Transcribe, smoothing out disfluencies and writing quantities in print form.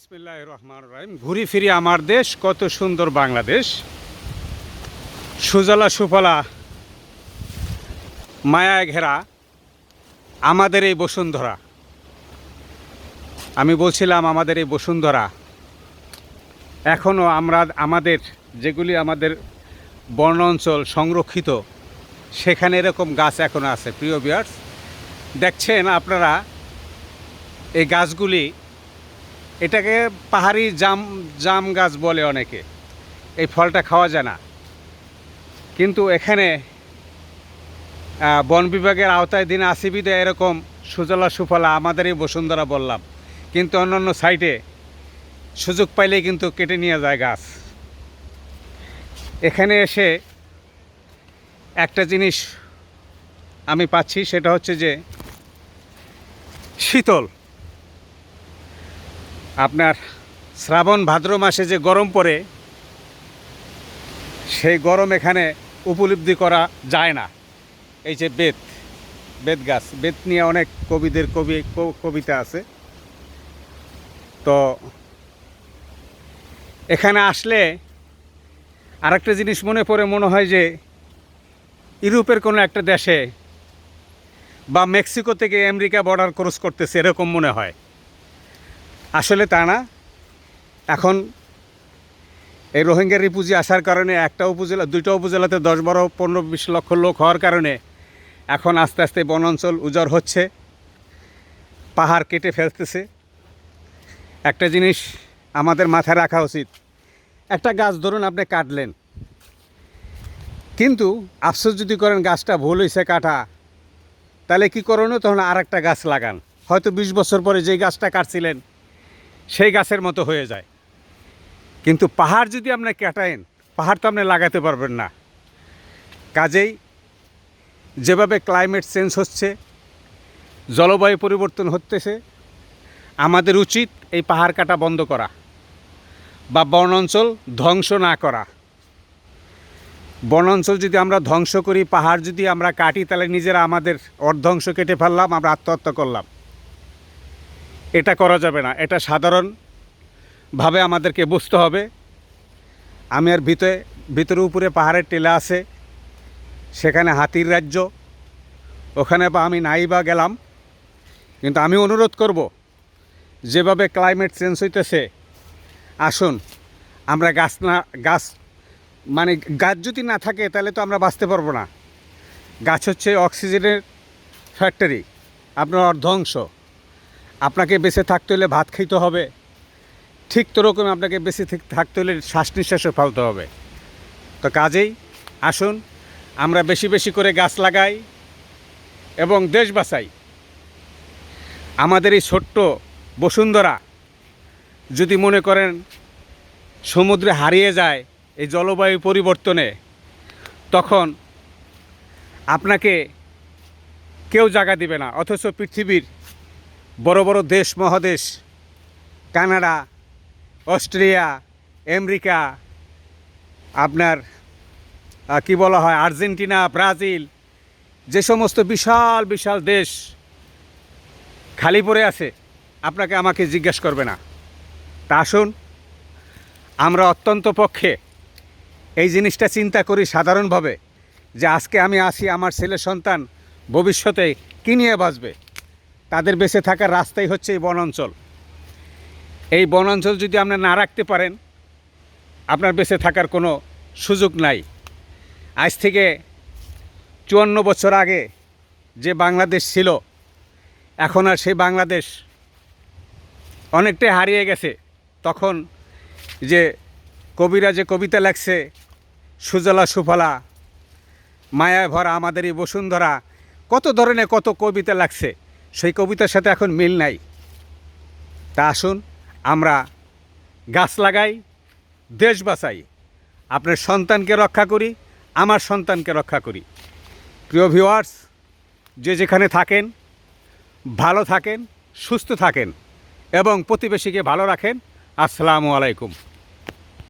বিসমিল্লাহির রহমানির রহিম। ঘুরি ফিরি আমার দেশ, কত সুন্দর বাংলাদেশ। সুজলা সুফলা, মায়ায় ঘেরা আমাদের এই বসুন্ধরা। আমি বলছিলাম আমাদের এই বসুন্ধরা এখনও আমাদের যেগুলি আমাদের বন অঞ্চল সংরক্ষিত, সেখানে এরকম গাছ এখনও আছে। প্রিয় ভিউয়ার্স, দেখছেন আপনারা এই গাছগুলি, এটাকে পাহাড়ি জাম গাছ বলে অনেকে। এই ফলটা খাওয়া যায় না, কিন্তু এখানে বন বিভাগের আওতায় দিনে আসিবিদে এরকম সুজলা সুফলা আমাদের এই বসুন্ধরা বললাম, কিন্তু অন্যান্য সাইটে সুযোগ পাইলেই কিন্তু কেটে নিয়ে যায় গাছ। এখানে এসে একটা জিনিস আমি পাচ্ছি, সেটা হচ্ছে যে শীতল। আপনার শ্রাবণ ভাদ্র মাসে যে গরম পড়ে, সেই গরম এখানে উপলব্ধি করা যায় না। এই যে বেত গাছ, বেত নিয়ে অনেক কবিদের কবিতা আছে। তো এখানে আসলে আরেকটা জিনিস মনে হয় যে ইউরোপের কোনো একটা দেশে বা মেক্সিকো থেকে আমেরিকা বর্ডার ক্রস করতেছে, এরকম মনে হয়। আসলে তা না। এখন এই রোহিঙ্গা রিফিউজি আসার কারণে দুইটা উপজেলাতে 10, 12, 15, 20 লক্ষ লোক হওয়ার কারণে এখন আস্তে আস্তে বনাঞ্চল উজাড় হচ্ছে, পাহাড় কেটে ফেলতেছে। একটা জিনিস আমাদের মাথায় রাখা উচিত, একটা গাছ ধরুন আপনি কাটলেন, কিন্তু আফসোস যদি করেন গাছটা ভুল হয়েছে কাটা, তাহলে কি করণীয়? তখন আর একটা গাছ লাগান। হয়তো 20 বছর পরে যেই গাছটা কাটছিলেন সেই গাছের মতো হয়ে যায়। কিন্তু পাহাড় যদি আপনি কাটায়েন, পাহাড় তো আপনি লাগাতে পারবেন না। কাজেই যেভাবে ক্লাইমেট চেঞ্জ হচ্ছে, জলবায়ু পরিবর্তন হতেছে, আমাদের উচিত এই পাহাড় কাটা বন্ধ করা বা বনাঞ্চল ধ্বংস না করা। বনাঞ্চল যদি আমরা ধ্বংস করি, পাহাড় যদি আমরা কাটি, তাহলে নিজেরা আমাদের অর্ধাংশ কেটে ফেললাম, আমরা আত্মহত্যা করলাম। এটা করা যাবে না। এটা সাধারণভাবে আমাদেরকে বুঝতে হবে। আমি আর ভিতরে উপরে পাহাড়ের টিলা আছে, সেখানে হাতির রাজ্য, ওখানে বা আমি নাই বা গেলাম। কিন্তু আমি অনুরোধ করব, যেভাবে ক্লাইমেট চেঞ্জ হইতেছে, আসুন আমরা গাছ যদি না থাকে তাহলে তো আমরা বাঁচতে পারবো না। গাছ হচ্ছে অক্সিজেনের ফ্যাক্টরি, আপনার অর্ধাংশ। আপনাকে বেঁচে থাকতে হলে ভাত খাইতে হবে, ঠিক তোরকম আপনাকে বেঁচে থাকতে হলে শ্বাস নিঃশ্বাসও ফেলতে হবে। তো কাজেই আসুন আমরা বেশি বেশি করে গাছ লাগাই এবং দেশ বাঁচাই। আমাদের এই ছোট্ট বসুন্ধরা যদি মনে করেন সমুদ্রে হারিয়ে যায় এই জলবায়ু পরিবর্তনে, তখন আপনাকে কেউ জায়গা দিবে না। অথচ পৃথিবীর বড় বড় দেশ, মহাদেশ, কানাডা, অস্ট্রেলিয়া, আমেরিকা, আপনার কি বলা হয়, আর্জেন্টিনা, ব্রাজিল, যে সমস্ত বিশাল বিশাল দেশ খালি পড়ে আছে, আপনাকে আমাকে জিজ্ঞেস করবে না। তা আসুন আমরা অত্যন্ত পক্ষে এই জিনিসটা চিন্তা করি সাধারণভাবে, যে আজকে আমি আসি, আমার ছেলে সন্তান ভবিষ্যতে কী নিয়ে বাঁচবে। তাদের বেঁচে থাকার রাস্তাই হচ্ছে এই বনাঞ্চল। এই বনাঞ্চল যদি আপনি না রাখতে পারেন, আপনার বেঁচে থাকার কোনো সুযোগ নাই। আজ থেকে 54 বছর আগে যে বাংলাদেশ ছিল, এখন আর সেই বাংলাদেশ অনেকটাই হারিয়ে গেছে। তখন যে কবিরা যে কবিতা লেখছে, সুজলা সুফলা, মায়ায় ভরা আমাদের এই বসুন্ধরা, কত ধরনের কত কবিতা লাগছে, সেই কবিতার সাথে এখন মিল নাই। তা আসুন আমরা গাছ লাগাই, দেশ বাঁচাই, আপনার সন্তানকে রক্ষা করি, আমার সন্তানকে রক্ষা করি। প্রিয় ভিউয়ার্স, যে যেখানে থাকেন ভালো থাকেন, সুস্থ থাকেন এবং প্রতিবেশীকে ভালো রাখেন। আসসালামু আলাইকুম।